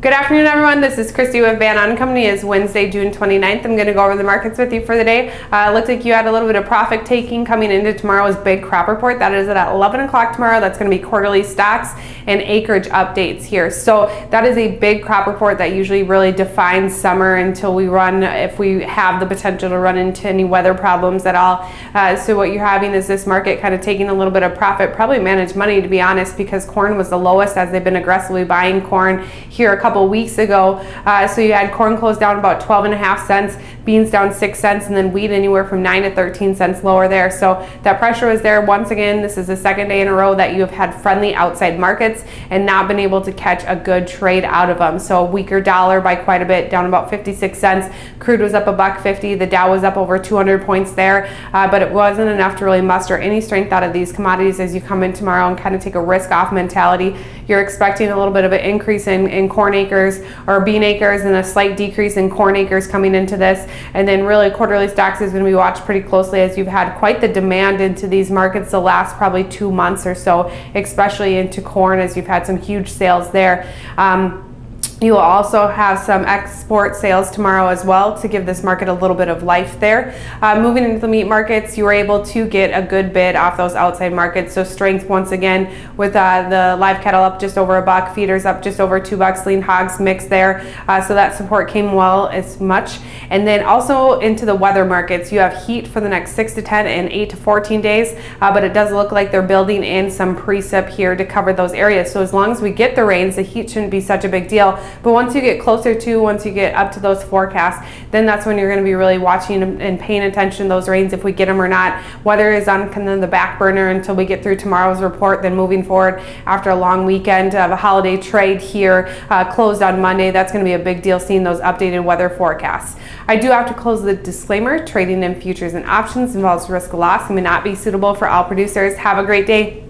Good afternoon, everyone. This is Christy with Van On Company. It's Wednesday, June 29th. I'm going to go over the markets with you for the day. It looks like you had a little bit of profit taking coming into tomorrow's big crop report. That is at 11 o'clock tomorrow. That's going to be quarterly stocks and acreage updates here. So that is a big crop report that usually really defines summer until we run, if we have the potential to run into any weather problems at all. So what you're having is this market kind of taking a little bit of profit, probably managed money, to be honest, because corn was the lowest as they've been aggressively buying corn here a couple weeks ago. So you had corn close down about 12.5 cents, beans down 6 cents, and then wheat anywhere from 9 to 13 cents lower there. So that pressure was there. Once again, this is the second day in a row that you have had friendly outside markets and not been able to catch a good trade out of them. So a weaker dollar by quite a bit, down about 56 cents. Crude was up $1.50. The Dow was up over 200 points there, but it wasn't enough to really muster any strength out of these commodities as you come in tomorrow and kind of take a risk-off mentality. You're expecting a little bit of an increase in corn acres or bean acres and a slight decrease in corn acres coming into this. And then really quarterly stocks is going to be watched pretty closely as you've had quite the demand into these markets the last probably 2 months or so, especially into corn, as you've had some huge sales there. You will also have some export sales tomorrow as well to give this market a little bit of life there. Moving into the meat markets, you were able to get a good bid off those outside markets. So strength once again with the live cattle up just over $1, feeders up just over $2, lean hogs mixed there. So that support came well as much. And then also into the weather markets, you have heat for the next 6 to 10 and 8 to 14 days. But it does look like they're building in some precip here to cover those areas. So as long as we get the rains, the heat shouldn't be such a big deal. But once you get once you get up to those forecasts, then that's when you're going to be really watching and paying attention to those rains, if we get them or not. Weather is on kind of the back burner until we get through tomorrow's report. Then moving forward after a long weekend of a holiday trade here, closed on Monday, that's going to be a big deal seeing those updated weather forecasts. I do have to close the disclaimer. Trading in futures and options involves risk of loss and may not be suitable for all producers. Have a great day.